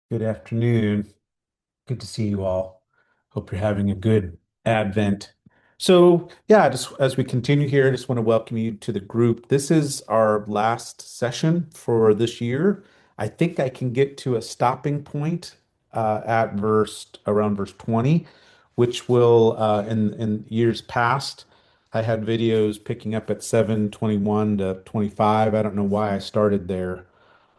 Good afternoon. Good to see you all. Hope you're having a good Advent. So, yeah, just as we continue here, I just want to welcome you to the group. This is our last session for this year. I think I can get to a stopping point at around verse 20, which will in years past, I had videos picking up at 7:21 to 25. I don't know why I started there.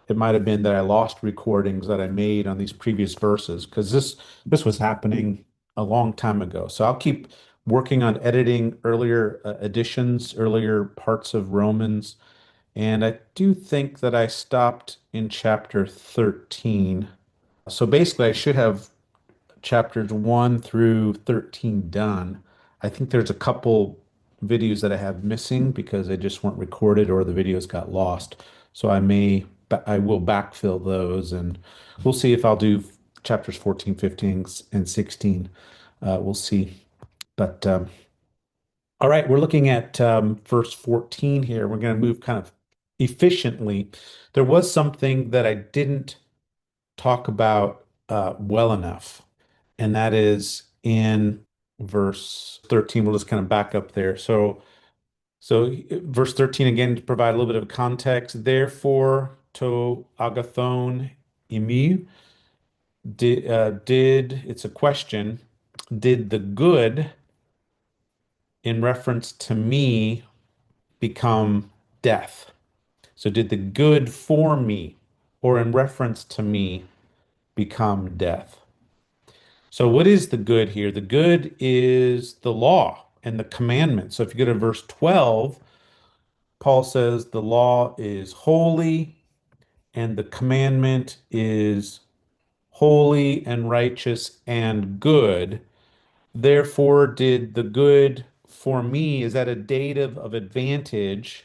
It might have been that I lost recordings that I made on these previous verses because this was happening a long time ago. So I'll keep working on editing earlier editions, earlier parts of Romans, and I do think that I stopped in chapter 13. So basically, I should have chapters 1 through 13 done. I think there's a couple videos that I have missing because they just weren't recorded or the videos got lost. So I will backfill those and we'll see if I'll do chapters 14, 15, and 16. We'll see. But all right, we're looking at verse 14 here. We're going to move kind of efficiently. There was something that I didn't talk about well enough, and that is in verse 13. We'll just kind of back up there. So verse 13 again to provide a little bit of context. Therefore, to agathon emu did it's a question. Did the good in reference to me become death? So did the good for me or in reference to me become death? So, what is the good here? The good is the law and the commandment. So, if you go to verse 12, Paul says the law is holy and the commandment is holy and righteous and good. Therefore, did the good for me, is that a dative of advantage?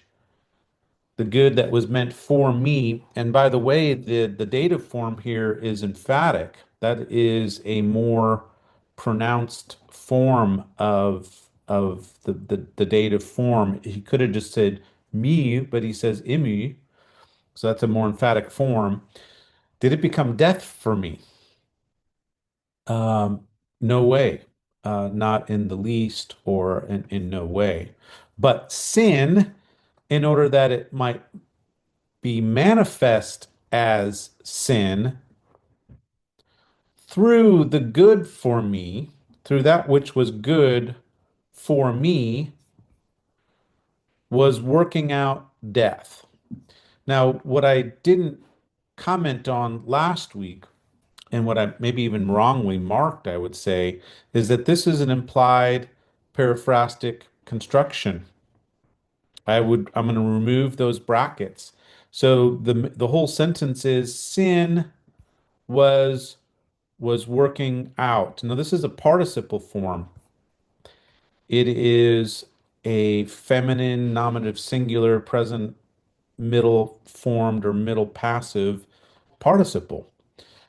The good that was meant for me. And by the way, the dative form here is emphatic. That is a more pronounced form of the dative form. He could have just said me, but he says imi, so that's a more emphatic form. Did it become death for me? Um, no way. Not in the least or in no way. But sin, in order that it might be manifest as sin through the good for me, through that which was good for me, was working out death. Now, what I didn't comment on last week, and what I maybe even wrongly marked, I would say, is that this is an implied periphrastic construction. I'm going to remove those brackets. So the whole sentence is sin was working out. Now, this is a participle form. It is a feminine nominative singular present middle formed or middle passive participle.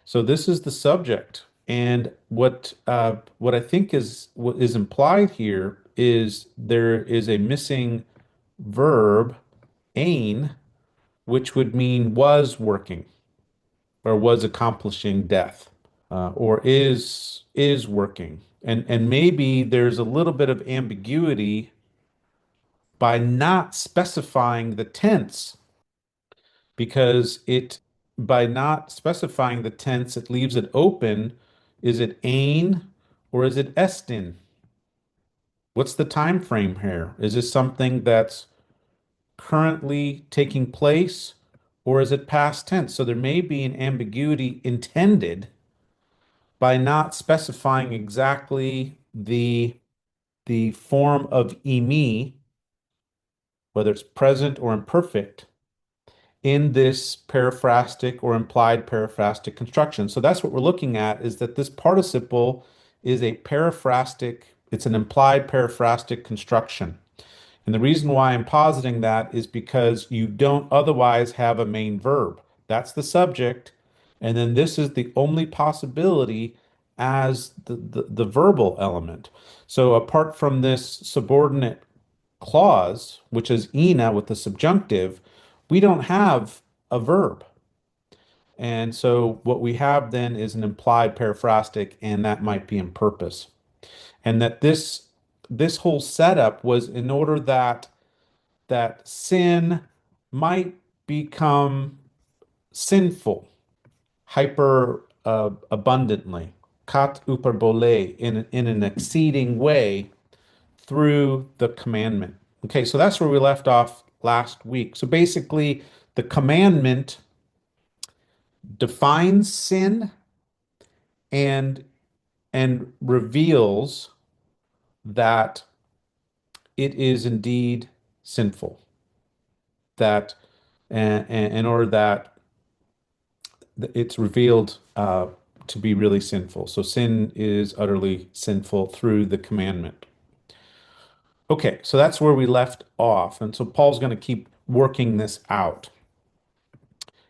So this is the subject. And what I think is what is implied here is there is a missing verb, ain, which would mean was working or was accomplishing death. Or is working. And maybe there's a little bit of ambiguity by not specifying the tense because it by not specifying the tense, it leaves it open. Is it ain or is it estin? What's the time frame here? Is this something that's currently taking place or is it past tense? So there may be an ambiguity intended by not specifying exactly the form of emi, whether it's present or imperfect, in this periphrastic or implied periphrastic construction. So that's what we're looking at is that this participle is a periphrastic, it's an implied periphrastic construction. And the reason why I'm positing that is because you don't otherwise have a main verb. That's the subject. And then this is the only possibility as the verbal element. So apart from this subordinate clause, which is ina with the subjunctive, we don't have a verb. And so what we have then is an implied periphrastic, and that might be in purpose. And that this whole setup was in order that sin might become sinful hyper abundantly, kat hyperbole, in an exceeding way through the commandment. Okay, so that's where we left off last week. So basically, the commandment defines sin and reveals that it is indeed sinful. That in order that it's revealed to be really sinful. So sin is utterly sinful through the commandment. Okay, so that's where we left off. And so Paul's going to keep working this out.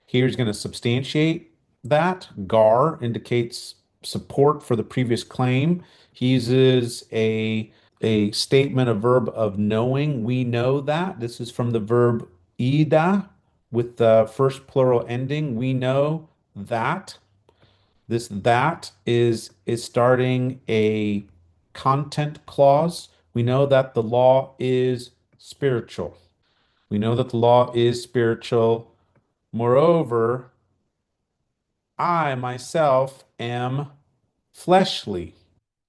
Here's going to substantiate that. Gar indicates support for the previous claim. He uses a statement, a verb of knowing. We know that. This is from the verb ida with the first plural ending. We know that. This that is starting a content clause. We know that the law is spiritual. We know that the law is spiritual. Moreover, I myself am fleshly,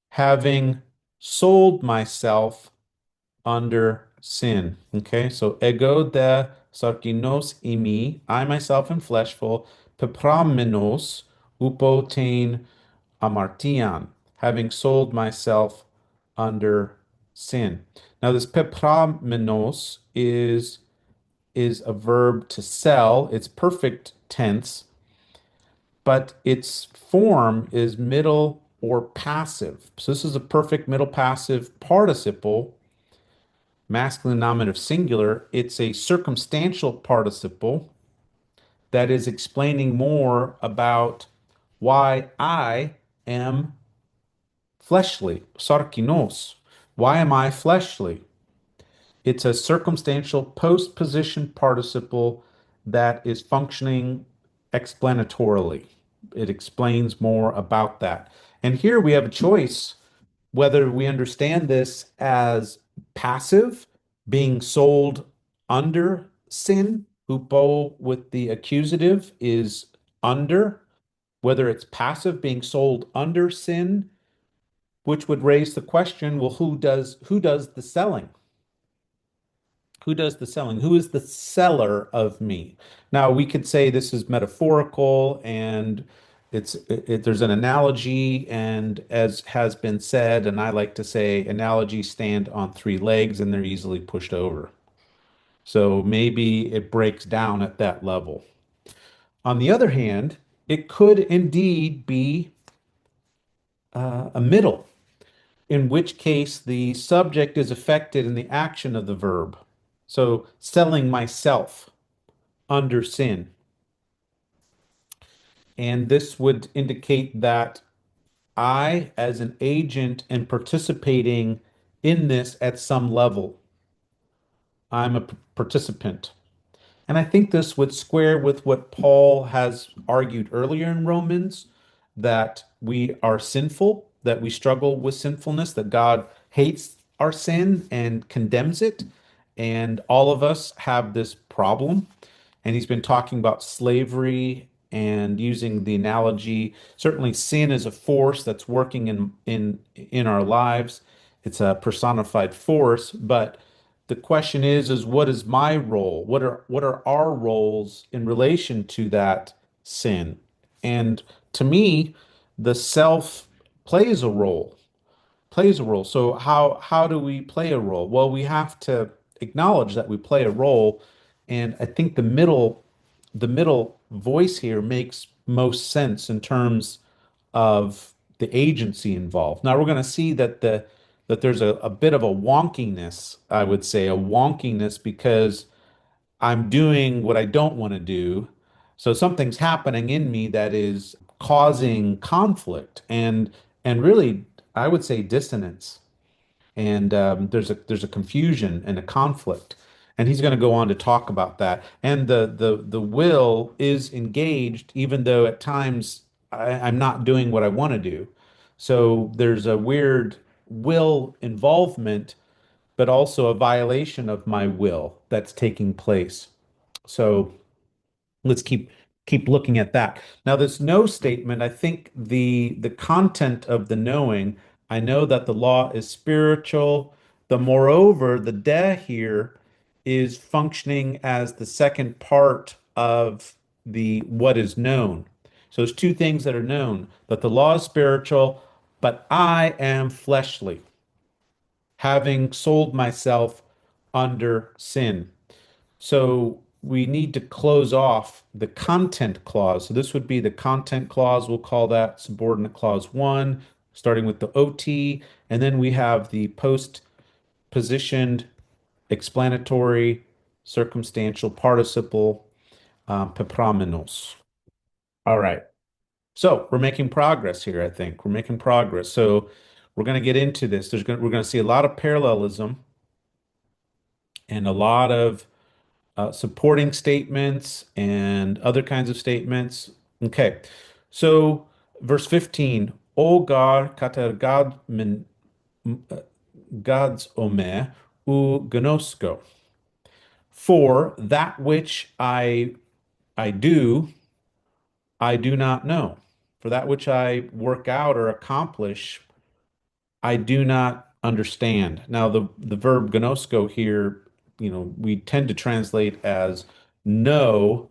having sold myself under sin. Okay, so ego de sarkinos imi, I myself am fleshful, pepramenos upotein amartian, having sold myself under sin. Now, this pepramenos is a verb to sell. It's perfect tense, but its form is middle or passive. So this is a perfect middle passive participle, masculine nominative singular. It's a circumstantial participle that is explaining more about why I am fleshly, sarkinos. Why am I fleshly? It's a circumstantial postposition participle that is functioning explanatorily. It explains more about that. And here we have a choice whether we understand this as passive, being sold under sin, hupo with the accusative is under, whether it's passive, being sold under sin, which would raise the question, well, who does the selling? Who does the selling? Who is the seller of me? Now, we could say this is metaphorical and there's an analogy, and as has been said, and I like to say, analogies stand on three legs and they're easily pushed over. So maybe it breaks down at that level. On the other hand, it could indeed be a middle, in which case the subject is affected in the action of the verb. So selling myself under sin. And this would indicate that I, as an agent, am participating in this at some level. I'm a participant. And I think this would square with what Paul has argued earlier in Romans, that we are sinful, that we struggle with sinfulness, that God hates our sin and condemns it. And all of us have this problem. And he's been talking about slavery and using the analogy. Certainly, sin is a force that's working in our lives. It's a personified force, but the question is what is my role? What are our roles in relation to that sin? And to me, the self plays a role, plays a role. So how do we play a role? Well, we have to acknowledge that we play a role, and I think the middle voice here makes most sense in terms of the agency involved. Now we're going to see that there's a bit of a wonkiness, I would say, a wonkiness because I'm doing what I don't want to do. So something's happening in me that is causing conflict and really, I would say dissonance. And there's a confusion and a conflict. And he's going to go on to talk about that. And the will is engaged, even though at times I'm not doing what I want to do. So there's a weird will involvement, but also a violation of my will that's taking place. So let's keep looking at that. Now, this no statement, I think the content of the knowing, I know that the law is spiritual. The moreover, the de here is functioning as the second part of the what is known. So there's two things that are known, that the law is spiritual, but I am fleshly, having sold myself under sin. So we need to close off the content clause. So this would be the content clause. We'll call that subordinate clause one, starting with the OT. And then we have the post positioned explanatory circumstantial participle, pepromenos. All right. So we're making progress here, I think. We're making progress. So we're going to get into this. We're going to see a lot of parallelism and a lot of supporting statements and other kinds of statements. Okay, so verse 15, O God, kater God min God's ome u gnosko. For that which I do, I do not know. For that which I work out or accomplish, I do not understand. Now, the verb gnosko here, we tend to translate as know,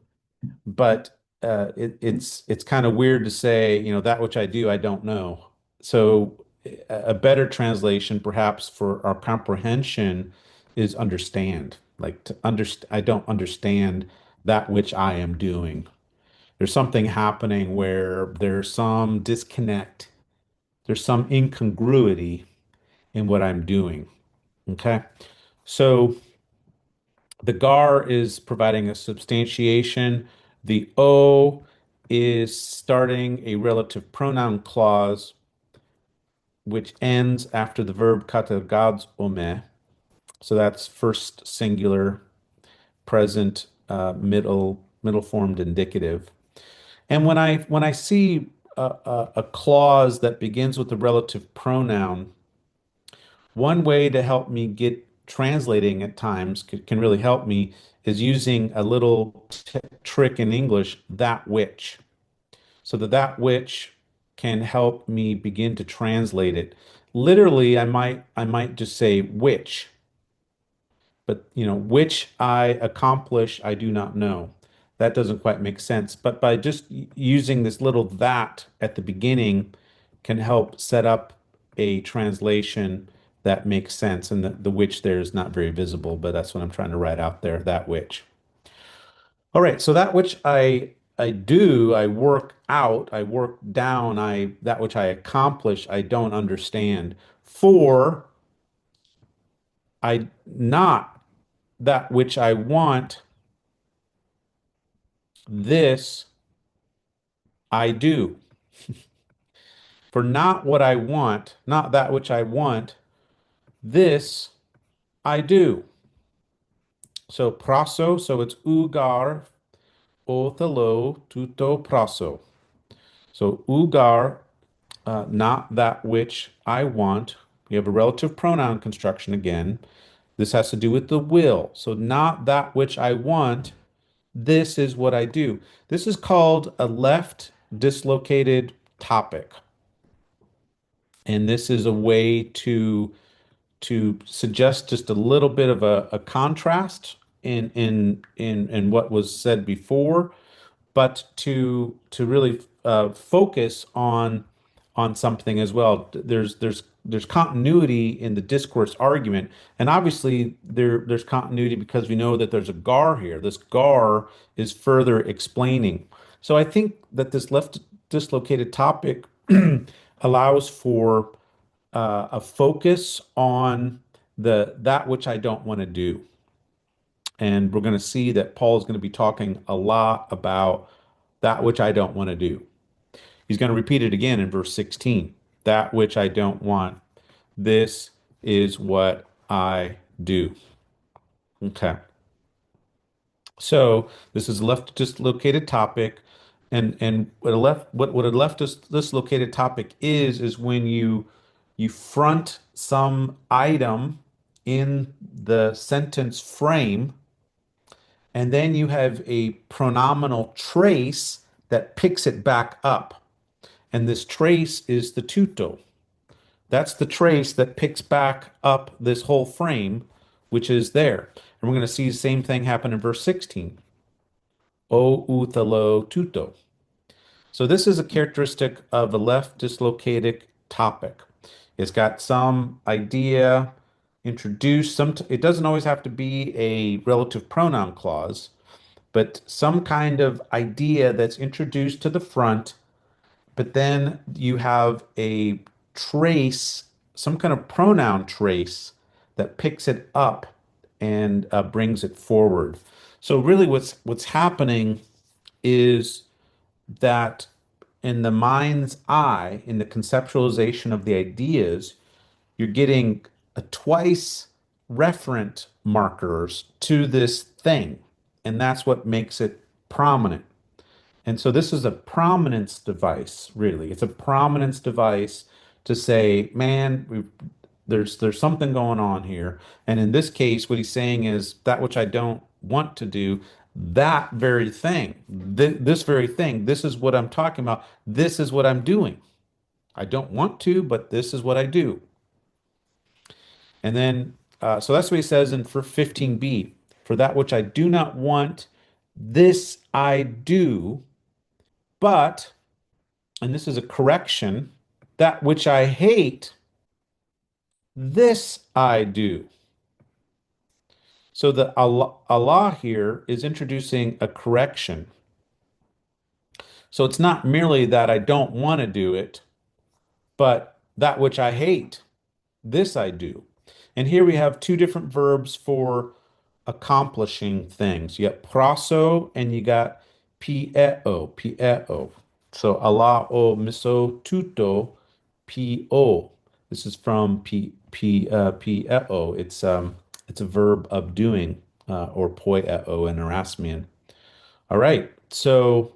but it's kind of weird to say, that which I do, I don't know. So a better translation, perhaps for our comprehension, is understand. Like to understand, I don't understand that which I am doing. There's something happening where there's some disconnect, there's some incongruity in what I'm doing. Okay. So the gar is providing a substantiation. The o is starting a relative pronoun clause, which ends after the verb katergads ome. So that's first singular, present, middle formed indicative. And when I see a clause that begins with the relative pronoun, one way to help me get translating at times can really help me is using a little trick in English, that which, so that which can help me begin to translate it. Literally, I might just say which, but which I accomplish, I do not know. That doesn't quite make sense. But by just using this little that at the beginning can help set up a translation that makes sense. And the which there is not very visible, but that's what I'm trying to write out there, that which. All right, so that which I do, I work out, I work down, I that which I accomplish, I don't understand. For I not that which I want, this I do. For not what I want, not that which I want, this I do. So praso, so it's ugar othelo tuto praso. So ugar, not that which I want. We have a relative pronoun construction again. This has to do with the will. So not that which I want, this is what I do. This is called a left dislocated topic. And this is a way to suggest just a little bit of a contrast in what was said before, but to really focus on something as well. There's continuity in the discourse argument, and obviously there's continuity because we know that there's a gar here. This gar is further explaining. So I think that this left dislocated topic allows for a focus on the that which I don't want to do. And we're going to see that Paul is going to be talking a lot about that which I don't want to do. He's going to repeat it again in verse 16. That which I don't want, this is what I do. Okay. So this is a left dislocated topic, and what a left dislocated topic is when you front some item in the sentence frame, and then you have a pronominal trace that picks it back up, and this trace is the tutto. That's the trace that picks back up this whole frame, which is there. And we're going to see the same thing happen in verse 16. O uthalo tuto. So this is a characteristic of a left dislocated topic. It's got some idea introduced. It doesn't always have to be a relative pronoun clause, but some kind of idea that's introduced to the front, but then you have a trace, some kind of pronoun trace that picks it up and brings it forward. So really what's happening is that in the mind's eye, in the conceptualization of the ideas, you're getting a twice referent markers to this thing. And that's what makes it prominent. And so this is a prominence device, really. It's a prominence device to say, man, there's something going on here. And in this case, what he's saying is that which I don't want to do, that very thing, this very thing, this is what I'm talking about. This is what I'm doing. I don't want to, but this is what I do. And then, so that's what he says in for 15b, for that which I do not want, this I do, but, and this is a correction, that which I hate, this I do. So the Allah here is introducing a correction. So it's not merely that I don't want to do it, but that which I hate, this I do. And here we have two different verbs for accomplishing things. You got praso and you got pieo. So Allah o miso tuto po. This is from pieo. It's a verb of doing or poieo in Erasmian. All right. So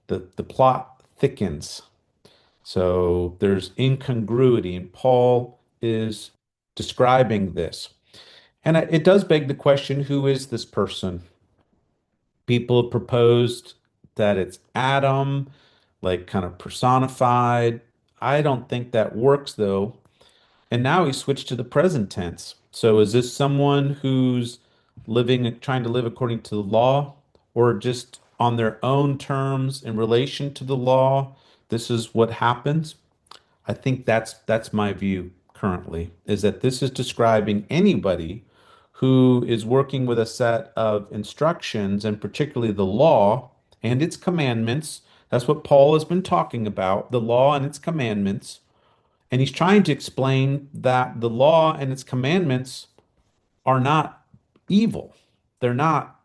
the plot thickens. So there's incongruity, and Paul is describing this. And it does beg the question, who is this person? People have proposed that it's Adam, like kind of personified. I don't think that works though. And now he switched to the present tense. So is this someone who's trying to live according to the law, or just on their own terms in relation to the law? This is what happens. I think that's my view currently, is that this is describing anybody who is working with a set of instructions, and particularly the law and its commandments. That's what Paul has been talking about, the law and its commandments. And he's trying to explain that the law and its commandments are not evil. They're not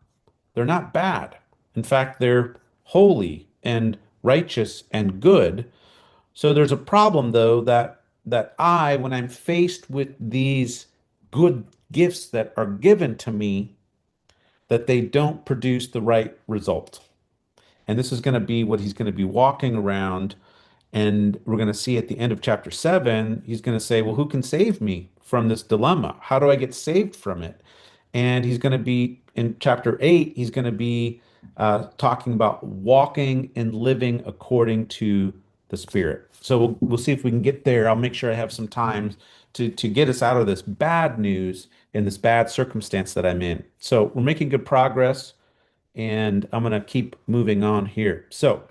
they're not bad. In fact, they're holy and righteous and good. So there's a problem though that when I'm faced with these good gifts that are given to me, that they don't produce the right result. And this is going to be what he's going to be walking around. And we're going to see at the end of chapter 7, he's going to say, well, who can save me from this dilemma? How do I get saved from it? And he's going to be in chapter 8, he's going to be talking about walking and living according to the Spirit. So we'll see if we can get there. I'll make sure I have some time to get us out of this bad news and this bad circumstance that I'm in. So we're making good progress, and I'm going to keep moving on here. So,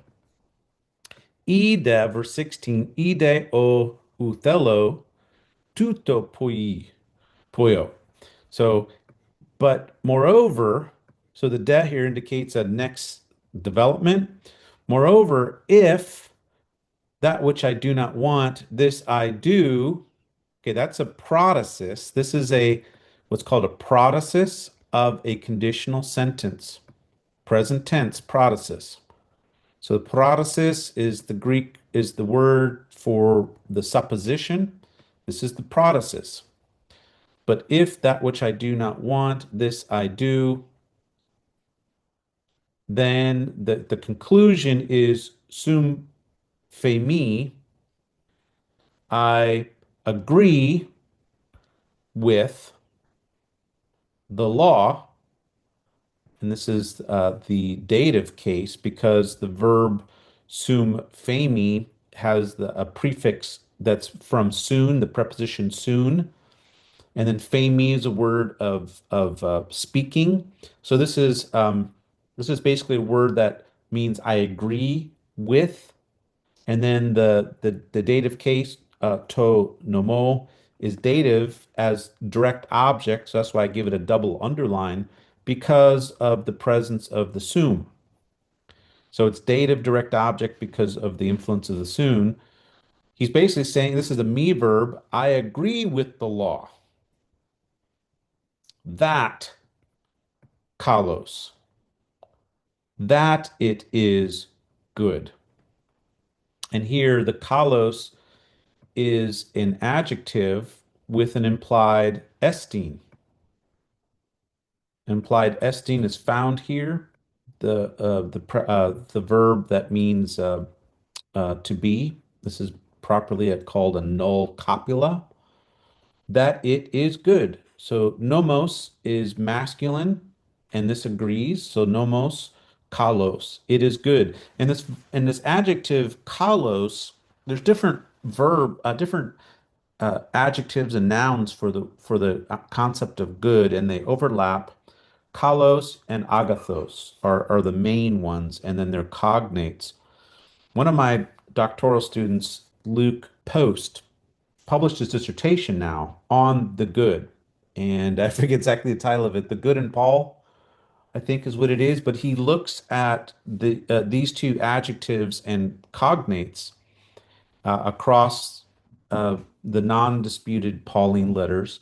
ide, verse 16, ide o uthello tuto poio. So, but moreover, so the de here indicates a next development. Moreover, if that which I do not want, this I do. Okay, that's a protasis. This is a what's called a protasis of a conditional sentence. Present tense protasis. So the protasis is the word for the supposition. This is the protasis. But if that which I do not want, this I do. Then the conclusion is sum femi, I agree with the law, and this is the dative case because the verb sum femi has a prefix that's from soon, the preposition soon, and then femi is a word of speaking. So this is basically a word that means I agree with. And then the dative case, to nomo, is dative as direct object. So that's why I give it a double underline because of the presence of the sum. So it's dative direct object because of the influence of the soon. He's basically saying this is a me verb. I agree with the law that kalos, that it is good. And here the kalos is an adjective with an implied estine. Implied estine is found here. The verb that means to be. This is properly called a null copula. That it is good. So nomos is masculine, and this agrees. So nomos kalos. It is good. And this adjective kalos, there's different adjectives and nouns for the concept of good, and they overlap. Kalos and agathos are the main ones, and then they're cognates. One of my doctoral students, Luke Post, published his dissertation now on the good, and I forget exactly the title of it. The Good and Paul, I think, is what it is. But he looks at these two adjectives and cognates across the non-disputed Pauline letters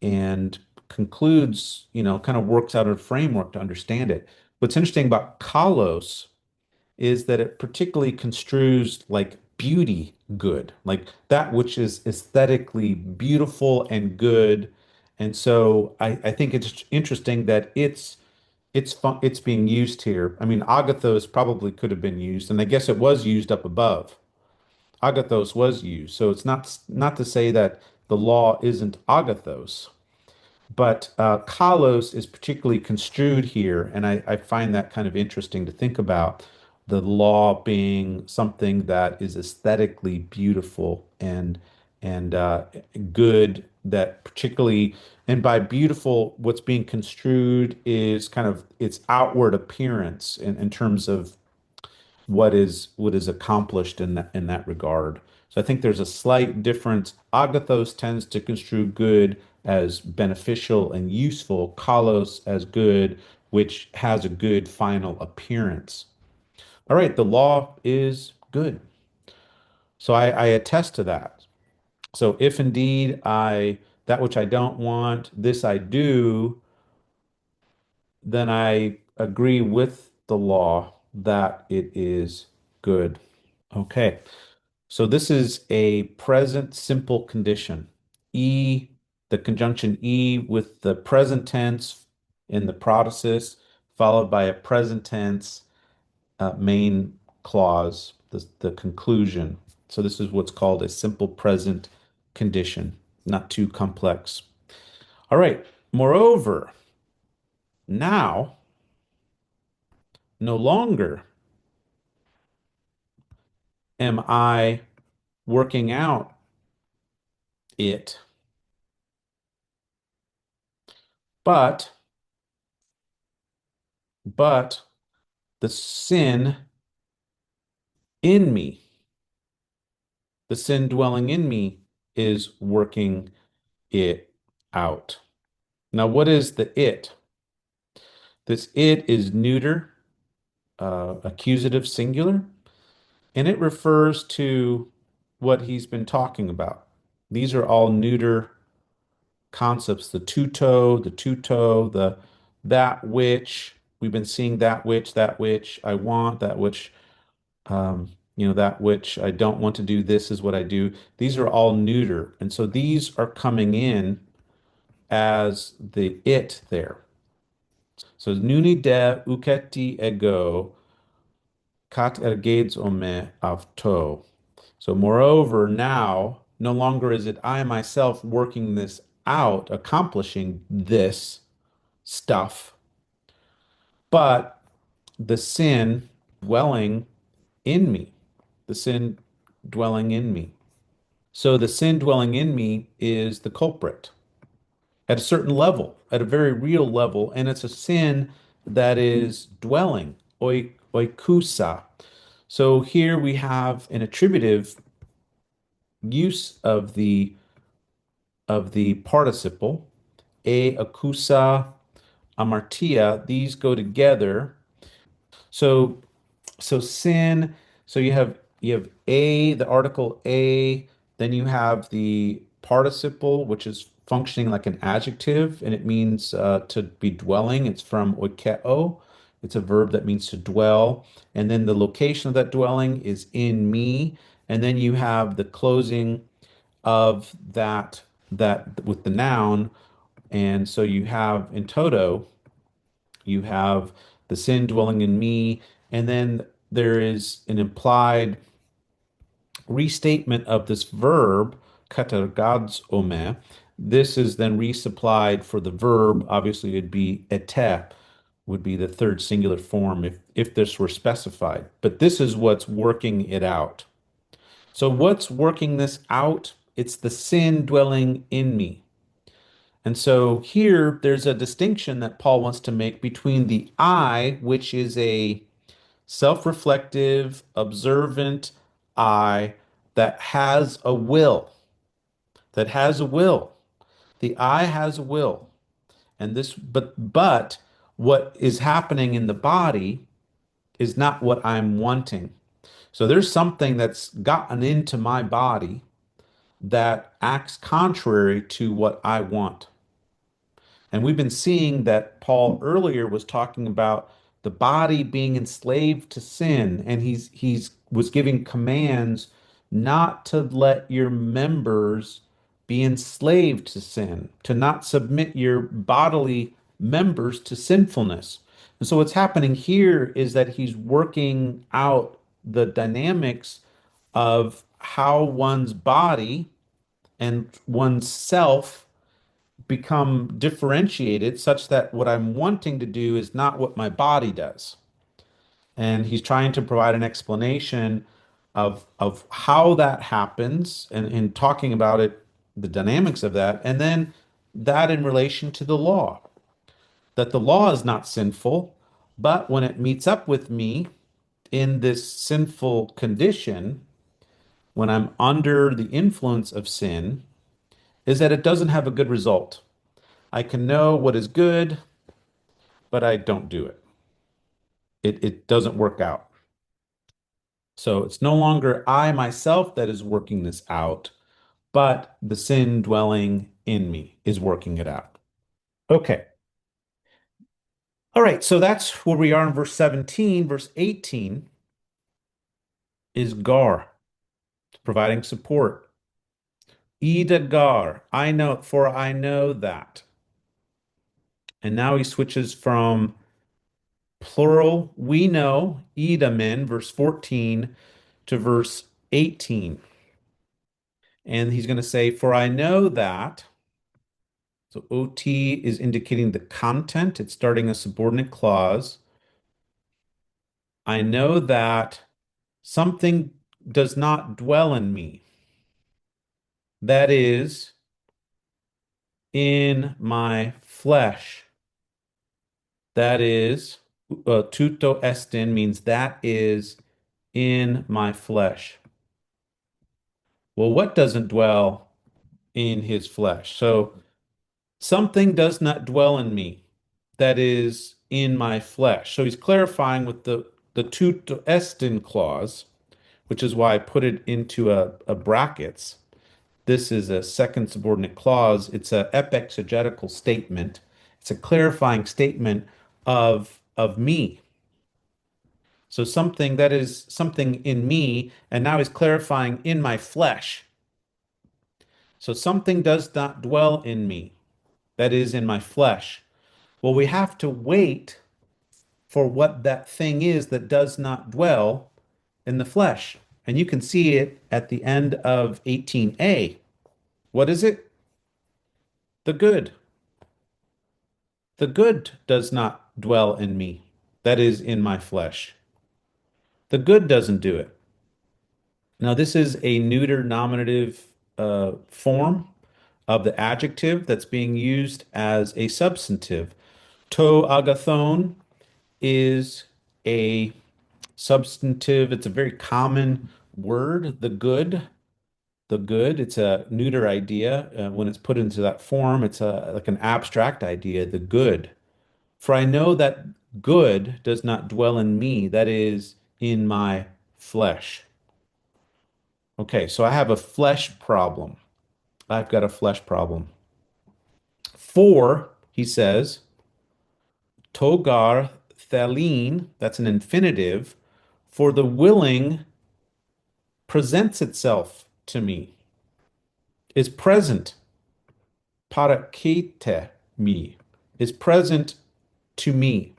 and concludes, kind of works out a framework to understand it. What's interesting about kalos is that it particularly construes like beauty good, like that which is aesthetically beautiful and good. And so I think it's interesting that it's being used here. I mean, agathos probably could have been used, and I guess it was used up above. Agathos was used. So it's not to say that the law isn't agathos, but kalos is particularly construed here, and I find that kind of interesting to think about the law being something that is aesthetically beautiful and good. That particularly, and by beautiful, what's being construed is kind of its outward appearance in terms of what is accomplished in that regard. So I think there's a slight difference. Agathos tends to construe good as beneficial and useful, kalos as good, which has a good final appearance. All right, the law is good. So I attest to that. So if indeed I that which I don't want, this I do, then I agree with the law that it is good. Okay. So this is a present simple condition. E, the conjunction E with the present tense in the protasis, followed by a present tense main clause, the conclusion. So this is what's called a simple present condition, not too complex. All right. Moreover, now, no longer am I working out it, but but the sin in me, the sin dwelling in me is working it out. Now, what is the it? This it is neuter, accusative singular, and it refers to what he's been talking about. These are all neuter concepts, the that which, we've been seeing that which I want, that which that which I don't want to do, this is what I do. These are all neuter. And so these are coming in as the it there. So nuni de uketi ego kat ergades ome avto. So moreover, now no longer is it I myself working this out, accomplishing this stuff, but the sin dwelling in me, the sin dwelling in me. So the sin dwelling in me is the culprit at a certain level, at a very real level, and it's a sin that is dwelling, oikusa. So here we have an attributive use of the participle, akusa, amartia. These go together. So so sin, so you have a, the article a, then you have the participle, which is functioning like an adjective, and it means to be dwelling. It's from oikeo. It's a verb that means to dwell. And then the location of that dwelling is in me. And then you have the closing of that with the noun. And so you have in toto, you have the sin dwelling in me, and then there is an implied restatement of this verb, katargads ome. This is then resupplied for the verb. Obviously, it'd be ete, would be the third singular form if this were specified. But this is what's working it out. So what's working this out? It's the sin dwelling in me. And so here there's a distinction that Paul wants to make between the I, which is a self-reflective, observant I that has a will, that has a will. The I has a will. And this, but what is happening in the body is not what I'm wanting. So there's something that's gotten into my body that acts contrary to what I want. And we've been seeing that Paul earlier was talking about the body being enslaved to sin, and he's was giving commands not to let your members be enslaved to sin, to not submit your bodily members to sinfulness. And so what's happening here is that he's working out the dynamics of how one's body and one's self become differentiated such that what I'm wanting to do is not what my body does. And he's trying to provide an explanation of how that happens and talking about it, the dynamics of that, and then that in relation to the law, that the law is not sinful, but when it meets up with me in this sinful condition, when I'm under the influence of sin, is that it doesn't have a good result. I can know what is good, but I don't do it. It doesn't work out. So it's no longer I myself that is working this out, but the sin dwelling in me is working it out. Okay. All right. So that's where we are in verse 17. Verse 18 is gar, providing support. Ida gar, I know, for I know that. And now he switches from plural, we know, idamin, verse 14, to verse 18. And he's going to say, for I know that. So OT is indicating the content. It's starting a subordinate clause. I know that something does not dwell in me. That is in my flesh. That is, tuto estin means that is in my flesh. Well, what doesn't dwell in his flesh? So something does not dwell in me that is in my flesh. So he's clarifying with the tut estin clause, which is why I put it into a brackets. This is a second subordinate clause. It's a epexegetical statement. It's a clarifying statement of me. So something that is something in me, and now he's clarifying in my flesh. So something does not dwell in me, that is in my flesh. Well, we have to wait for what that thing is that does not dwell in the flesh. And you can see it at the end of 18a. What is it? The good. The good does not dwell in me, that is, in my flesh. The good doesn't do it. Now, this is a neuter nominative form of the adjective that's being used as a substantive. To agathon is a substantive. It's a very common word, the good. The good, it's a neuter idea. When it's put into that form, it's like an abstract idea, the good. For I know that good does not dwell in me, that is, in my flesh. Okay, so I have a flesh problem. I've got a flesh problem. For, he says, togar thelin, that's an infinitive, for the willing presents itself to me, is present, parakete me, is present to me,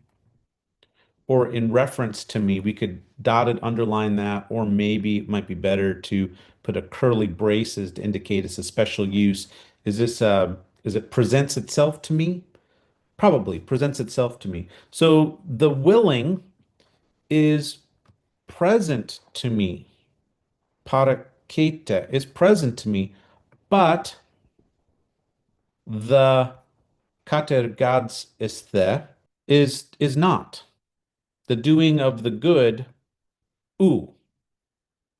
or in reference to me. We could dot it, underline that, or maybe it might be better to put a curly braces to indicate it's a special use. Is it presents itself to me? Probably presents itself to me. So the willing is present to me. Parakete is present to me, but the katergads isthe is not. The doing of the good, ooh,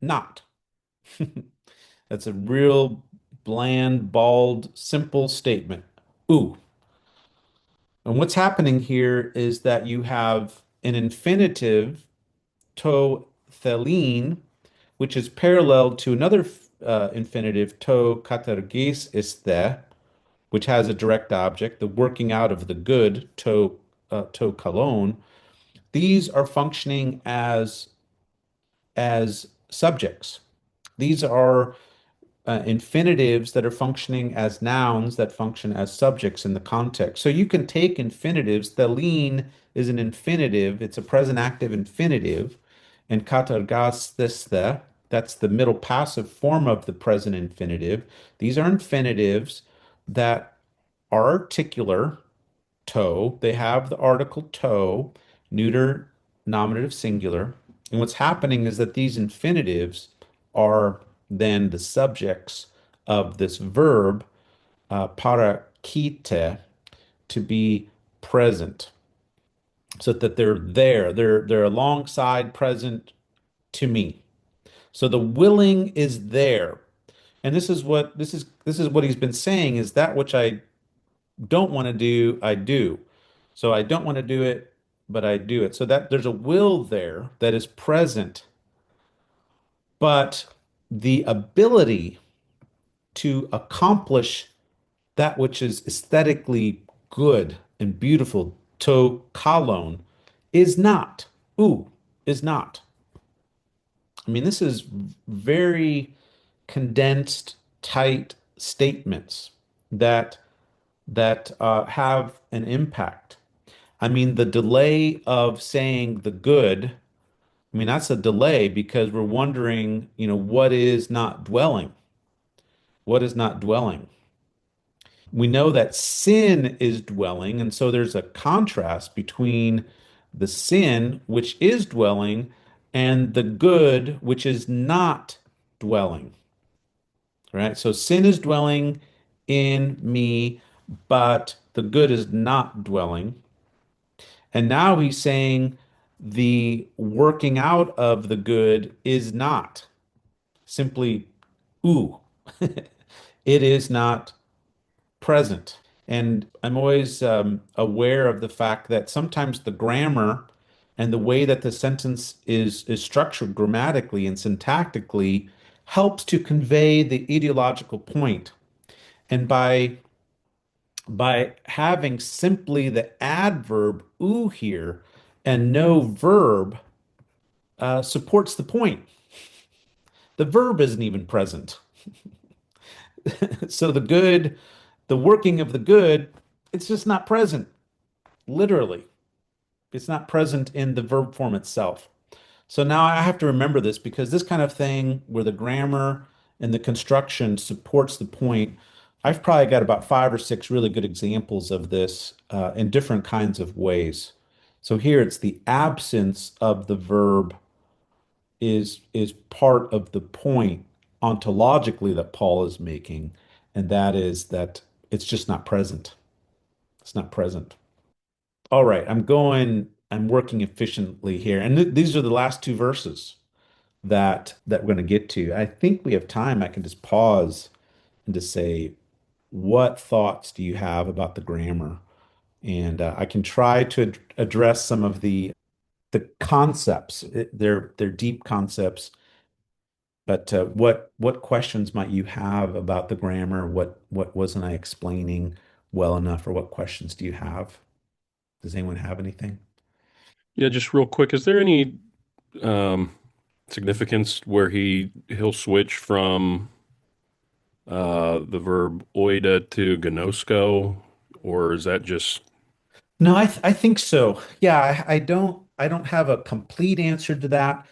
not. That's a real bland, bald, simple statement. Ooh. And what's happening here is that you have an infinitive, to thelin, which is parallel to another infinitive, to katergis isthe, which has a direct object, the working out of the good, to kalon. These are functioning as subjects. These are infinitives that are functioning as nouns that function as subjects in the context. So you can take infinitives. Thelin is an infinitive. It's a present active infinitive. And katargasthisthe, that's the middle passive form of the present infinitive. These are infinitives that are articular, to. They have the article to, neuter nominative singular. And what's happening is that these infinitives are then the subjects of this verb, parakite, to be present, so that they're there. They're alongside present to me. So the willing is there. And this is what he's been saying is that which I don't want to do, I do. So I don't want to do it, but I do it. So that there's a will there that is present, but the ability to accomplish that which is aesthetically good and beautiful, to kalon, is not. Ooh, is not. I mean, this is very condensed, tight statements that have an impact. I mean, the delay of saying the good, I mean, that's a delay because we're wondering, what is not dwelling? What is not dwelling? We know that sin is dwelling, and so there's a contrast between the sin, which is dwelling, and the good, which is not dwelling, right? So sin is dwelling in me, but the good is not dwelling. And now he's saying the working out of the good is not simply, ooh, it is not present. And I'm always aware of the fact that sometimes the grammar and the way that the sentence is structured grammatically and syntactically helps to convey the ideological point. And by having simply the adverb ooh here and no verb supports the point. The verb isn't even present. So the good, the working of the good, it's just not present. literally. It's not present in the verb form itself. So now I have to remember this because this kind of thing where the grammar and the construction supports the point, I've probably got about five or six really good examples of this in different kinds of ways. So here it's the absence of the verb is part of the point ontologically that Paul is making, and that is that it's just not present. It's not present. All right, I'm working efficiently here. And these are the last two verses that we're going to get to. I think we have time. I can just pause and just say, what thoughts do you have about the grammar? And I can try to address some of the concepts. They're deep concepts, but what questions might you have about the grammar? What wasn't I explaining well enough, or what questions do you have? Does anyone have anything? Yeah, just real quick, is there any um significance where he'll switch from the verb oida to gnosko, or is that just No, I think so. Yeah, I don't have a complete answer to that,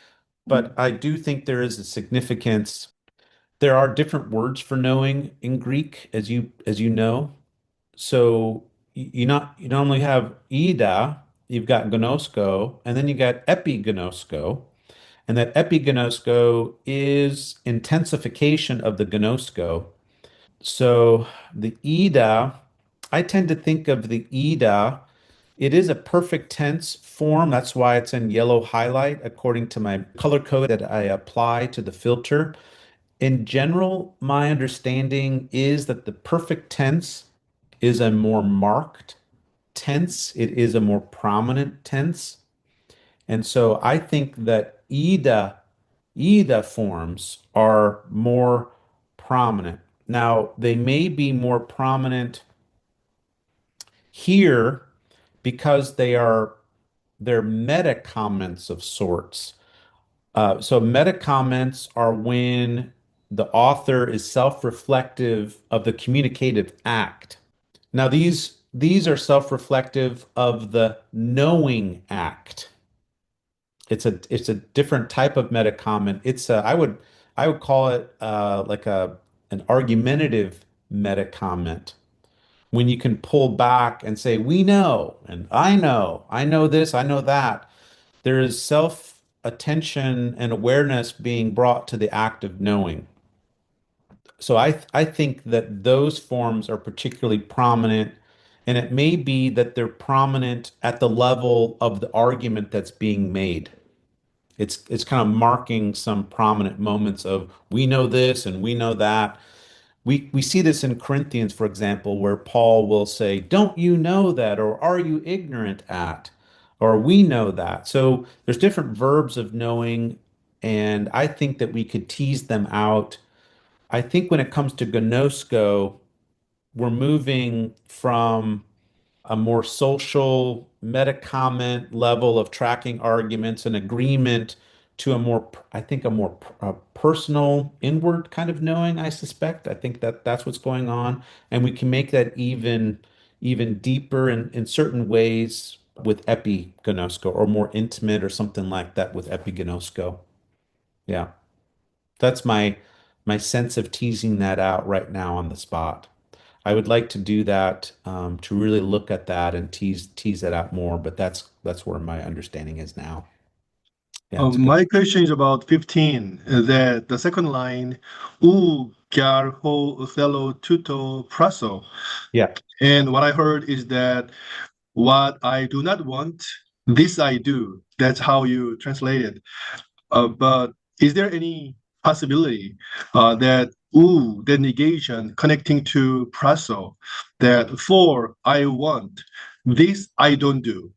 but I do think there is a significance. There are different words for knowing in Greek, as you know. So you not only have ida, you've got gnosko, and then you got epignosko, and that epignosko is intensification of the gnosko. So the ida, I tend to think of the ida. It is a perfect tense form. That's why it's in yellow highlight according to my color code that I apply to the filter. In general, my understanding is that the perfect tense is a more marked tense. It is a more prominent tense. And so I think that Ida forms are more prominent. Now, they may be more prominent here because they're meta comments of sorts. So meta comments are when the author is self-reflective of the communicative act. Now these are self-reflective of the knowing act. It's a different type of meta comment. I would call it like a an argumentative meta comment when you can pull back and say, we know, and I know this, I know that. There is self attention and awareness being brought to the act of knowing. So I think that those forms are particularly prominent, and it may be that they're prominent at the level of the argument that's being made. It's kind of marking some prominent moments of we know this and we know that. We see this in Corinthians, for example, where Paul will say, "Don't you know that?" or "Are you ignorant at?" or "We know that." So there's different verbs of knowing, and I think that we could tease them out. I think when it comes to gnosko, we're moving from a more social meta comment level of tracking arguments and agreement to a more, I think, a more personal inward kind of knowing, I suspect. I think that that's what's going on. And we can make that even deeper in certain ways with epignosko, or more intimate or something like that with epignosko. Yeah. That's my sense of teasing that out right now on the spot. I would like to do that to really look at that and tease that out more, but that's where my understanding is now. Yeah, it's good. My question is about 15, that the second line, u chiar ho Othello tutto praso. Yeah. And what I heard is that what I do not want, this I do. That's how you translate it. But is there any possibility that the negation connecting to praso, that for I want, this I don't do?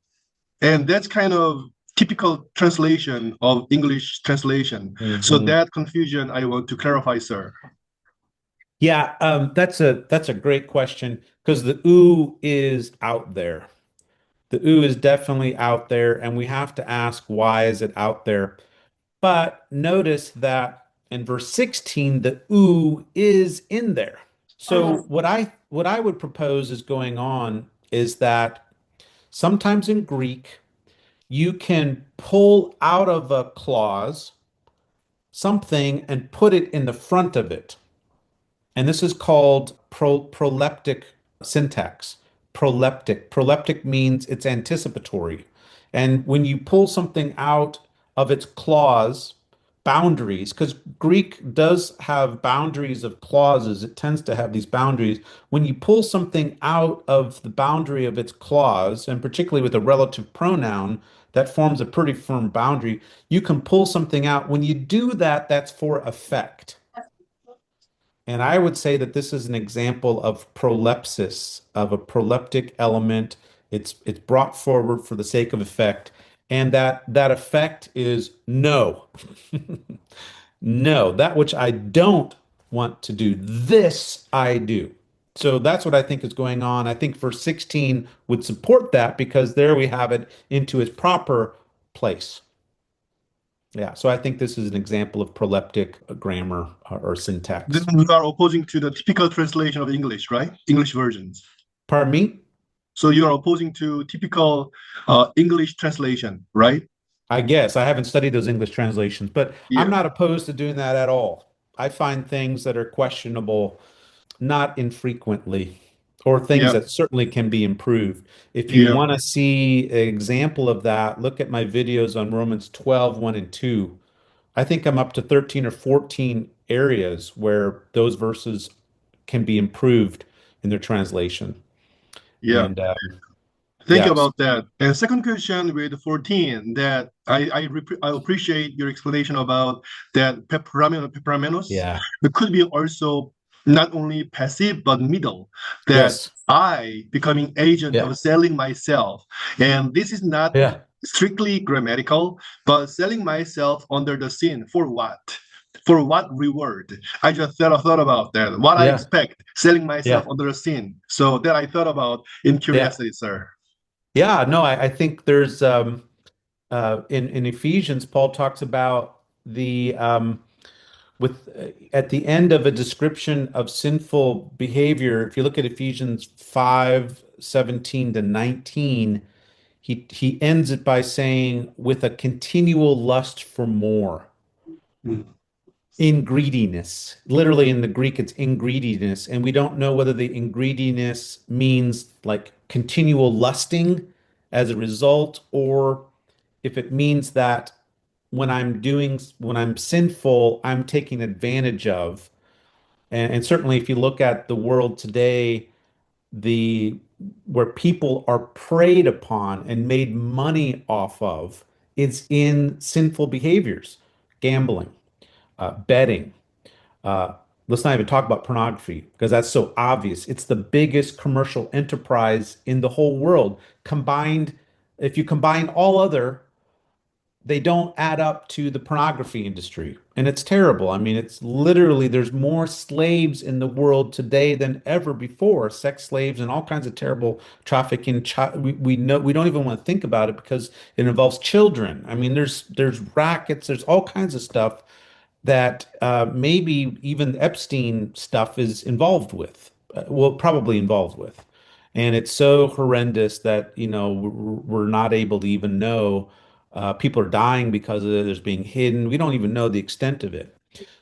And that's kind of typical translation of English translation. So Mhm. that confusion I want to clarify, sir. Yeah, that's a great question because the ooh is out there. The ooh is definitely out there, and we have to ask why is it out there? But notice that in verse 16, the ooh is in there. So what I would propose is going on is that Sometimes in Greek, you can pull out of a clause something and put it in the front of it. And this is called proleptic syntax. Proleptic. Proleptic means it's anticipatory. And when you pull something out of its clause, boundaries, because Greek does have boundaries of clauses, it tends to have these boundaries. When you pull something out of the boundary of its clause, and particularly with a relative pronoun, that forms a pretty firm boundary. You can pull something out. When you do that, that's for effect. And I would say that this is an example of prolepsis, of a proleptic element. It's brought forward for the sake of effect, and that effect is no. No, that which I don't want to do, this I do. So that's what I think is going on. I think verse 16 would support that because there we have it into its proper place. Yeah, so I think this is an example of proleptic grammar or Then syntax. you are opposing to the typical translation of English, right? English versions. Pardon me? So you are opposing to typical English translation, right? I guess I haven't studied those English translations, but I'm Yeah, not opposed to doing that at all. I find things that are questionable not infrequently, or things yeah, that certainly can be improved. If you yeah, want to see an example of that, look at my videos on Romans 12, 1 and 2. I think I'm up to 13 or 14 areas where those verses can be improved in their translation. yeah. And Thank you yes, about that. And second question with 14, that I appreciate your explanation about that peperamenos. yeah, It could be also not only passive but middle, that yes, I becoming agent yeah, of selling myself. And this is not yeah, strictly grammatical, but selling myself under the sin for what? For what reward? I just thought about that. What I yeah, expect selling myself yeah, under the sin. So that I thought about in yeah. curiosity, sir. Yeah, no, I think there's in Ephesians, Paul talks about the with at the end of a description of sinful behavior. If you look at Ephesians 5:17 to 19, he ends it by saying, with a continual lust for more. In greediness. Literally in the Greek, it's in greediness. And we don't know whether the in greediness means like continual lusting as a result, or if it means that when I'm sinful, I'm taking advantage of. And certainly if you look at the world today, the where people are preyed upon and made money off of is in sinful behaviors, gambling, betting, let's not even talk about pornography because that's so obvious. It's the biggest commercial enterprise in the whole world. Combined, if you combine all other, they don't add up to the pornography industry. And it's terrible. I mean, it's literally there's more slaves in the world today than ever before, sex slaves and all kinds of terrible trafficking. We know we don't even want to think about it because it involves children. I mean, there's rackets, there's all kinds of stuff that maybe even Epstein stuff is involved with, well, probably involved with. And it's so horrendous that, we're not able to even know. People are dying because of it. There's being hidden. We don't even know the extent of it.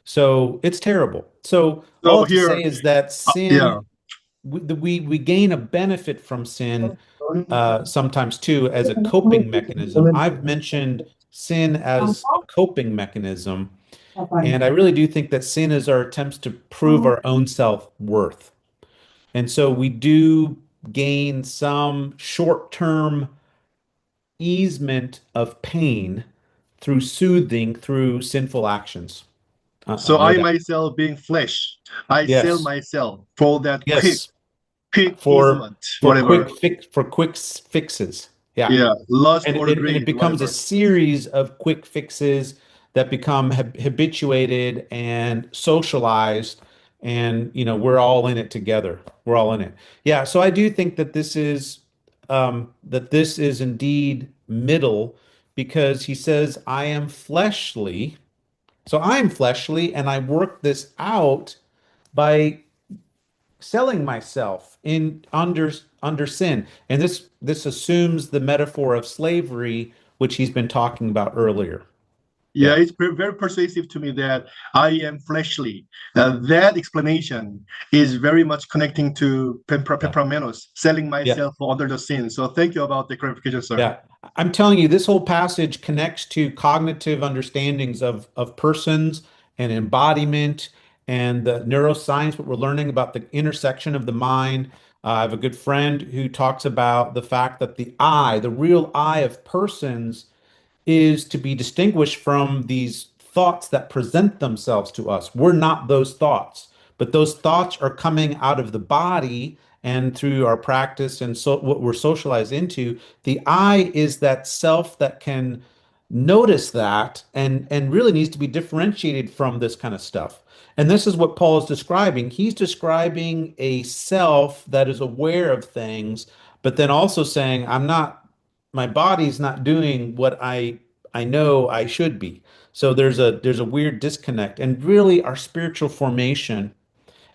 So it's terrible. So all I So have to say here, is that yeah. sin, we gain a benefit from sin sometimes too as a coping mechanism. I've mentioned sin as a coping mechanism, and I really do think that sin is our attempts to prove our own self-worth. And so we do gain some short-term easement of pain through soothing through sinful actions. So No I doubt. myself being flesh, I sell Yes. myself for that Yes. quick For easement, whatever. quick fixes. Yeah. Yeah, lust And or it greed, becomes a whatever. series of quick fixes that become habituated and socialized, and we're all in it together. We're all in it. Yeah, so I do think that this is indeed middle, because he says, I am fleshly. So I'm fleshly, and I work this out by selling myself in under under sin. And this assumes the metaphor of slavery, which he's been talking about earlier. Yeah, Yeah. it's very persuasive to me that I am fleshly. That explanation is very much connecting to Yeah. Pempramenos, selling Yeah. myself under the sin. So thank you about the clarification, sir. Yeah. I'm telling you, this whole passage connects to cognitive understandings of persons and embodiment and the neuroscience, what we're learning about the intersection of the mind. I have a good friend who talks about the fact that the I, the real I of persons, is to be distinguished from these thoughts that present themselves to us. We're not those thoughts, but those thoughts are coming out of the body and through our practice and so what we're socialized into. The I is that self that can notice that and really needs to be differentiated from this kind of stuff. And this is what Paul is describing. He's describing a self that is aware of things, but then also saying, I'm not my body's not doing what I know I should be. So there's a weird disconnect. And really our spiritual formation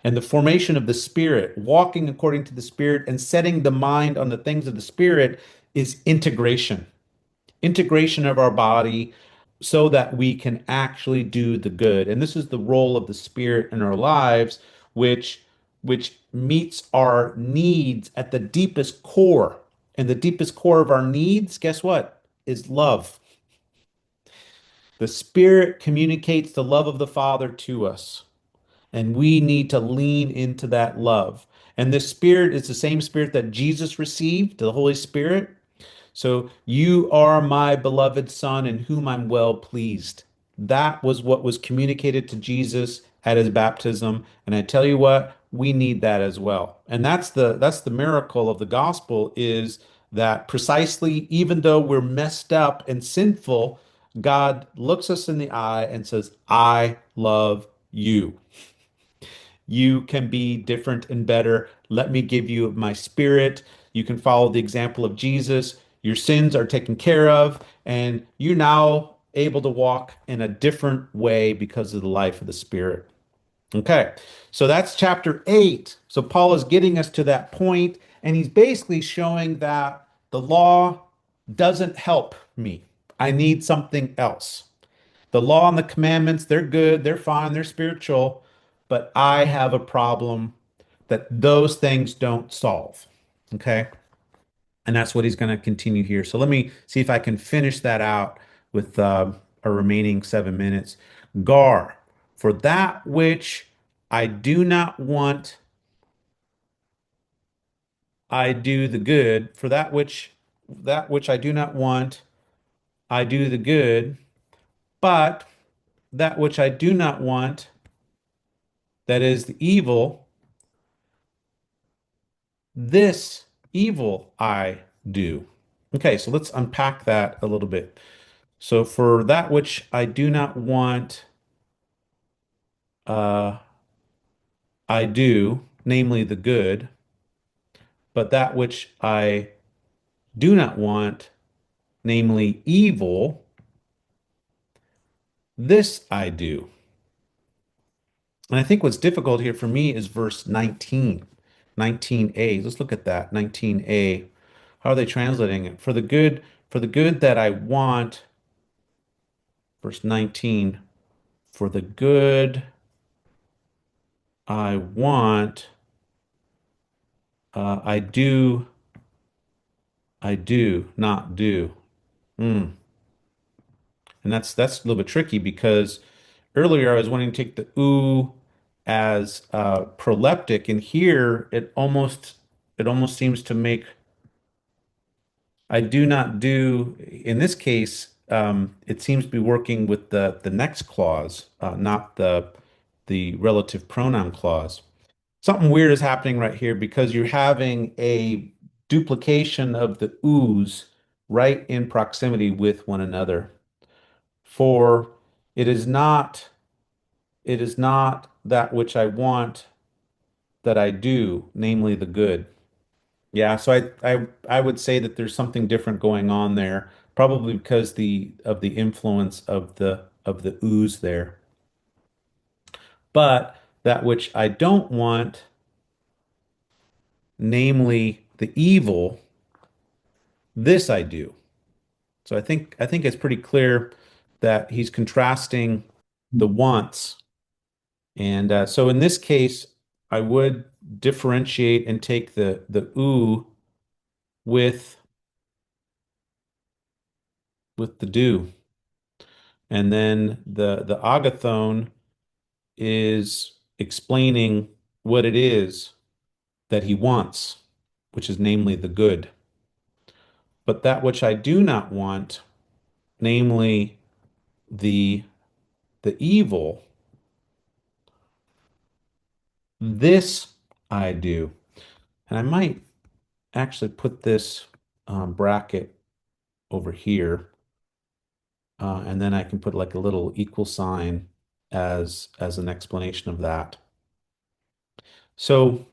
and the formation of the spirit, walking according to the spirit and setting the mind on the things of the spirit is integration. Integration of our body so that we can actually do the good. And this is the role of the spirit in our lives, which meets our needs at the deepest core. And the deepest core of our needs, guess what? Is love. The Spirit communicates the love of the Father to us, and we need to lean into that love. And the Spirit is the same Spirit that Jesus received, the Holy Spirit. So you are my beloved Son in whom I'm well pleased. That was what was communicated to Jesus at his baptism. And I tell you what, we need that as well. And that's the miracle of the gospel is that precisely even though we're messed up and sinful, God looks us in the eye and says, I love you. You can be different and better. Let me give you my spirit. You can follow the example of Jesus. Your sins are taken care of, and you're now able to walk in a different way because of the life of the Spirit. Okay, so that's chapter 8. So Paul is getting us to that point, and he's basically showing that the law doesn't help me. I need something else. The law and the commandments, they're good, they're fine, they're spiritual, but I have a problem that those things don't solve. Okay. And that's what he's going to continue here. So let me see if I can finish that out with our remaining 7 minutes. Gar, for that which I do not want, I do the good. For that which I do not want, I do the good. But that which I do not want, that is the evil, this evil I do. Okay, so let's unpack that a little bit. So for that which I do not want, uh, I do, namely the good, but that which I do not want, namely evil, this I do. And I think what's difficult here for me is verse 19, 19a. Let's look at that, 19a. How are they translating it? For the good that I want, verse 19, for the good I want, I do, not do. Mm. And that's a little bit tricky because earlier I was wanting to take the oo as proleptic, and here it almost seems to make I do not do. In this case, it seems to be working with the next clause, not the relative pronoun clause. Something weird is happening right here because you're having a duplication of the oohs right in proximity with one another. For it is not, it is not that which I want that I do, namely the good. Yeah, so I would say that there's something different going on there, probably because the influence of the oohs there. But that which I don't want, namely the evil, this I do. So I think it's pretty clear that he's contrasting the wants. And so in this case, I would differentiate and take the ooh with the do. And then the agathon is explaining what it is that he wants, which is namely the good. But that which I do not want, namely the evil, this I do. And I might actually put this bracket over here, and then I can put like a little equal sign as an explanation of that. So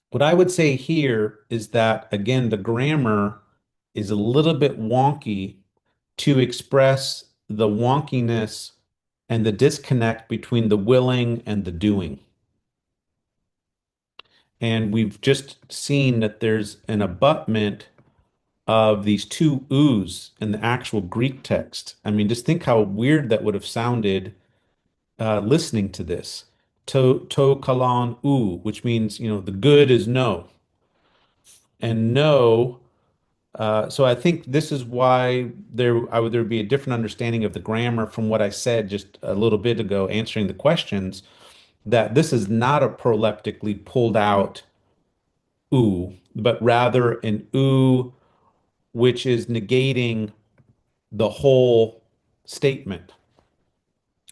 what I would say here is that, again, the grammar is a little bit wonky to express the wonkiness and the disconnect between the willing and the doing. And we've just seen that there's an abutment of these two oohs in the actual Greek text. I mean, just think how weird that would have sounded listening to this. To kalan ooh, which means, the good is no. And no, so I think this is why there would be a different understanding of the grammar from what I said just a little bit ago, answering the questions, that this is not a proleptically pulled out ooh, but rather an ooh which is negating the whole statement.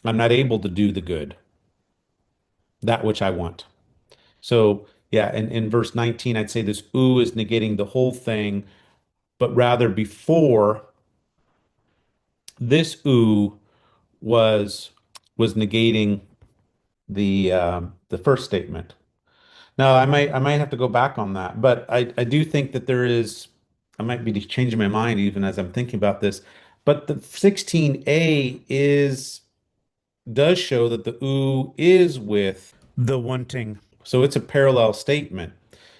I'm not able to do the good, that which I want. So, yeah, in verse 19, I'd say this ooh is negating the whole thing, but rather before this ooh was negating the first statement. Now, I might have to go back on that, but I do think that there is, I might be changing my mind even as I'm thinking about this. But the 16a does show that the ooh is with the wanting. So it's a parallel statement.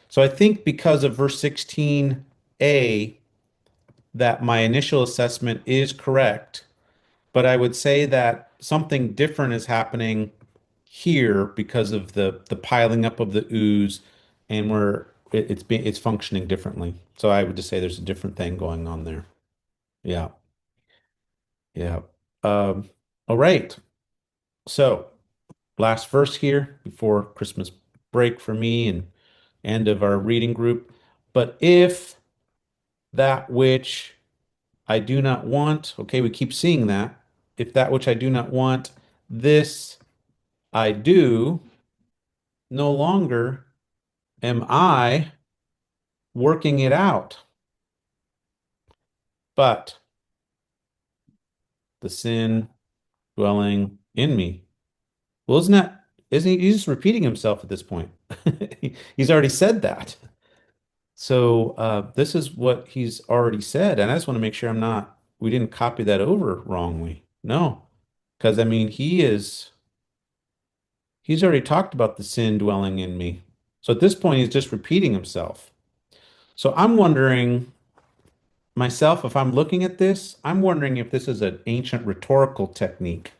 So I think because of verse 16a, that my initial assessment is correct, but I would say that something different is happening here because of the piling up of the ooze, and it's functioning differently. So I would just say there's a different thing going on there. Yeah, yeah. Um, all right. So last verse here before Christmas break for me and end of our reading group. But if that which I do not want, okay, we keep seeing that. If that which I do not want, this I do, no longer am I working it out, but the sin dwelling in me. Well, isn't he, he's just repeating himself at this point. He's already said that. So this is what he's already said, and I just want to make sure we didn't copy that over wrongly. No, because I mean, he's already talked about the sin dwelling in me. So at this point, he's just repeating himself. So I'm wondering myself, if I'm looking at this, I'm wondering if this is an ancient rhetorical technique.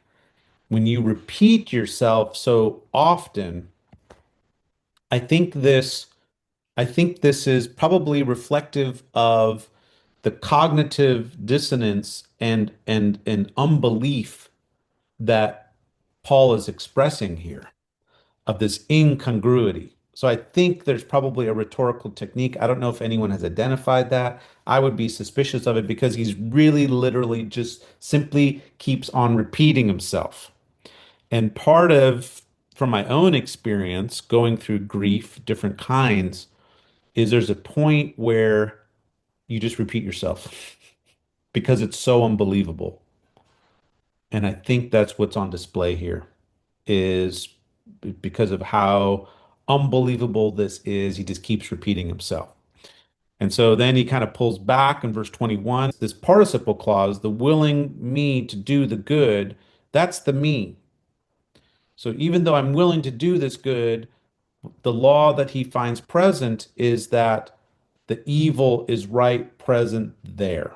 When you repeat yourself so often, I think this I think this is probably reflective of the cognitive dissonance and unbelief that Paul is expressing here, of this incongruity. So I think there's probably a rhetorical technique. I don't know if anyone has identified that. I would be suspicious of it because he's really literally just simply keeps on repeating himself. And part of, from my own experience going through grief, different kinds, is there's a point where you just repeat yourself because it's so unbelievable. And I think that's what's on display here, is because of how unbelievable this is, he just keeps repeating himself. And so then he kind of pulls back in verse 21, this participle clause, the willing me to do the good, that's the me. So even though I'm willing to do this good, the law that he finds present is that the evil is right present there.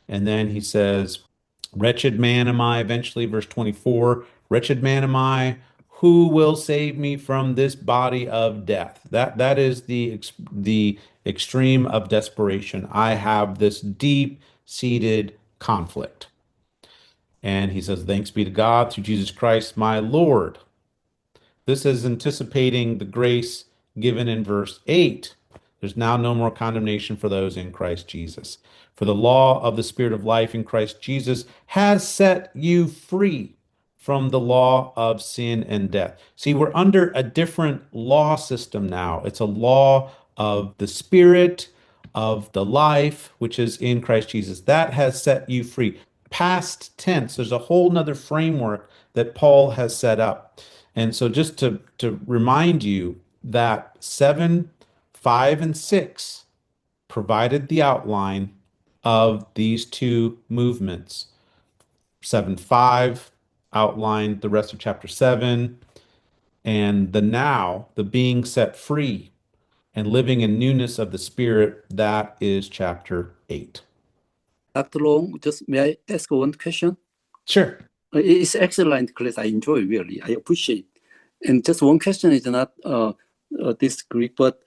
And then he says, wretched man am I, eventually, verse 24, wretched man am I, who will save me from this body of death? That is the extreme of desperation. I have this deep-seated conflict. And he says, thanks be to God through Jesus Christ, my Lord. This is anticipating the grace given in verse 8. There's now no more condemnation for those in Christ Jesus. For the law of the Spirit of life in Christ Jesus has set you free from the law of sin and death. See, we're under a different law system now. It's a law of the Spirit, of the life, which is in Christ Jesus. That has set you free. Past tense, there's a whole nother framework that Paul has set up. And so just to remind you that 7, 5, and 6 provided the outline of these two movements. 7, 5 outlined the rest of chapter 7, and the now, the being set free and living in newness of the Spirit, that is chapter 8. Dr. Long, just may I ask one question? Sure. It's excellent class. I enjoy really. I appreciate. And just one question is not this Greek, but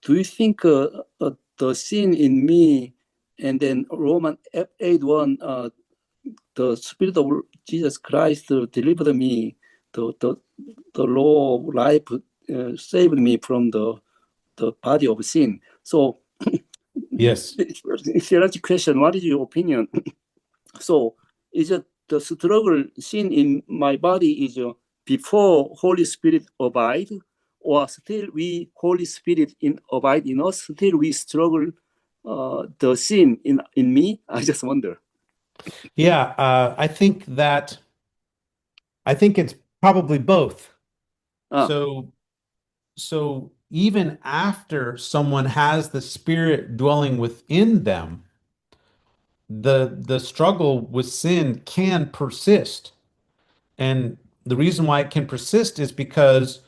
do you think the sin in me, and then Roman 8:1, the Spirit of Jesus Christ delivered me, the law of life saved me from the body of sin. So, Yes. theological question. What is your opinion? So, is it the struggle sin in my body is before Holy Spirit abide, or still we Holy Spirit in abide in us? Still we struggle the sin in me? I just wonder. Yeah, I think it's probably both. Ah, So even after someone has the Spirit dwelling within them, the struggle with sin can persist. And the reason why it can persist is because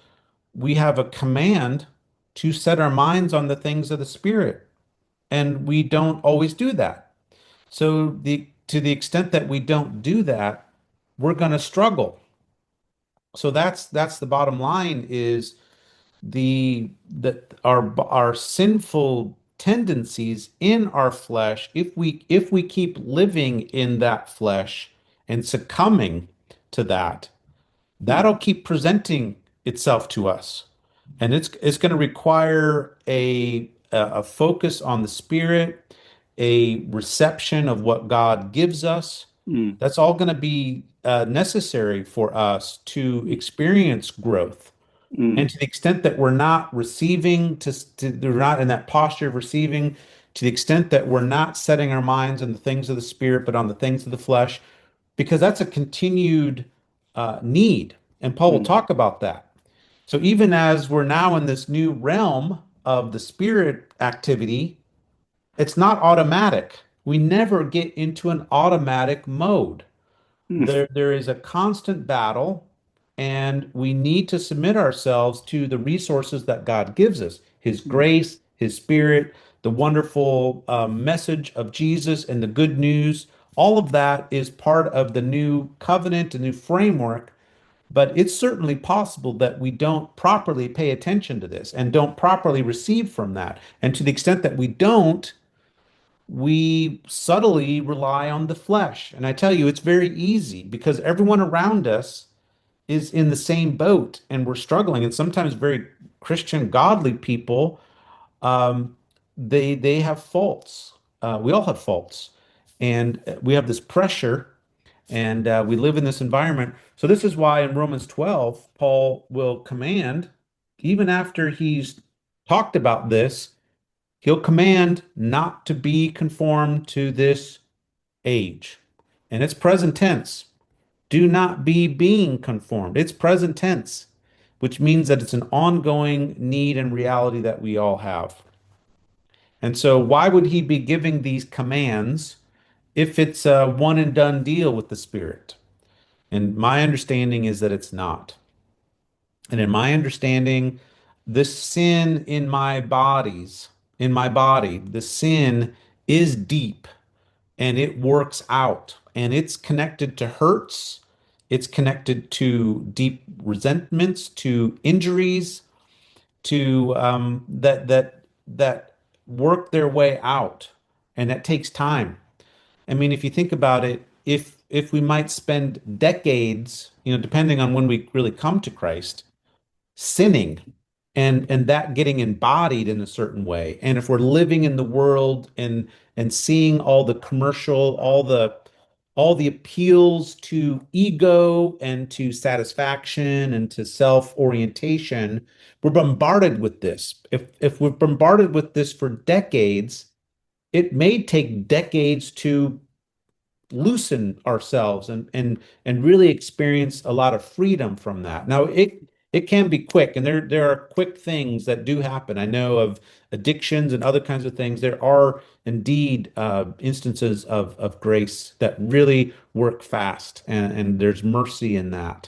we have a command to set our minds on the things of the Spirit, and we don't always do that. So the to the extent that we don't do that, we're going to struggle. So that's the bottom line is the that our sinful tendencies in our flesh, if we keep living in that flesh and succumbing to that, that'll keep presenting itself to us, and it's going to require a focus on the Spirit, a reception of what God gives us. mm, That's all going to be necessary for us to experience growth. mm, And to the extent that we're not receiving, we're not in that posture of receiving, to the extent that we're not setting our minds on the things of the Spirit, but on the things of the flesh, because that's a continued need. And Paul will mm, talk about that. So even as we're now in this new realm of the Spirit activity, it's not automatic. We never get into an automatic mode. mm, There is a constant battle, and we need to submit ourselves to the resources that God gives us, His mm, grace, His Spirit, the wonderful message of Jesus, and the good news. All of that is part of the new covenant, a new framework. But it's certainly possible that we don't properly pay attention to this and don't properly receive from that. And to the extent that we don't, we subtly rely on the flesh. And I tell you, it's very easy because everyone around us is in the same boat and we're struggling. And sometimes very Christian, godly people, um, they have faults. We all have faults, and we have this pressure, and we live in this environment. So this is why in Romans 12, Paul will command, even after he's talked about this, he'll command not to be conformed to this age. And it's present tense. Do not be being conformed. It's present tense, which means that it's an ongoing need and reality that we all have. And so, why would he be giving these commands if it's a one and done deal with the Spirit? And my understanding is that it's not. And in my understanding, the sin in my body, the sin is deep and it works out and it's connected to hurts. It's connected to deep resentments, to injuries, to that work their way out, and that takes time. I mean, if you think about it, if we might spend decades, depending on when we really come to Christ, sinning and that getting embodied in a certain way. And if we're living in the world and seeing all the commercial, all the appeals to ego and to satisfaction and to self-orientation, we're bombarded with this. If we're bombarded with this for decades, it may take decades to loosen ourselves and really experience a lot of freedom from that. Now it can be quick, and there are quick things that do happen. I know of addictions and other kinds of things. There are indeed instances of grace that really work fast, and there's mercy in that,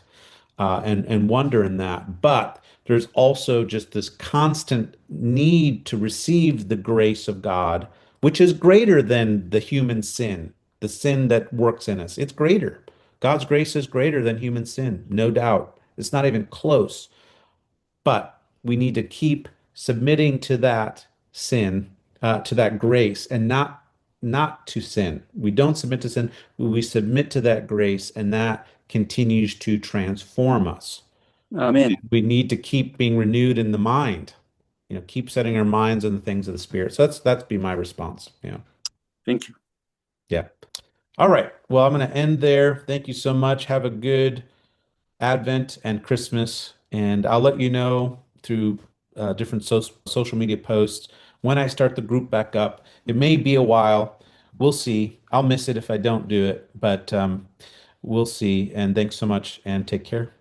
and wonder in that. But there's also just this constant need to receive the grace of God, which is greater than the human sin, the sin that works in us. It's greater. God's grace is greater than human sin, no doubt. It's not even close. But we need to keep submitting to that sin, to that grace, and not to sin. We don't submit to sin. We submit to that grace, and that continues to transform us. Amen. We need to keep being renewed in the mind. Keep setting our minds on the things of the Spirit. So that's be my response. Yeah. Thank you. Yeah. All right. Well, I'm going to end there. Thank you so much. Have a good Advent and Christmas, and I'll let you know through different social media posts when I start the group back up. It may be a while. We'll see. I'll miss it if I don't do it, but we'll see. And thanks so much, and take care.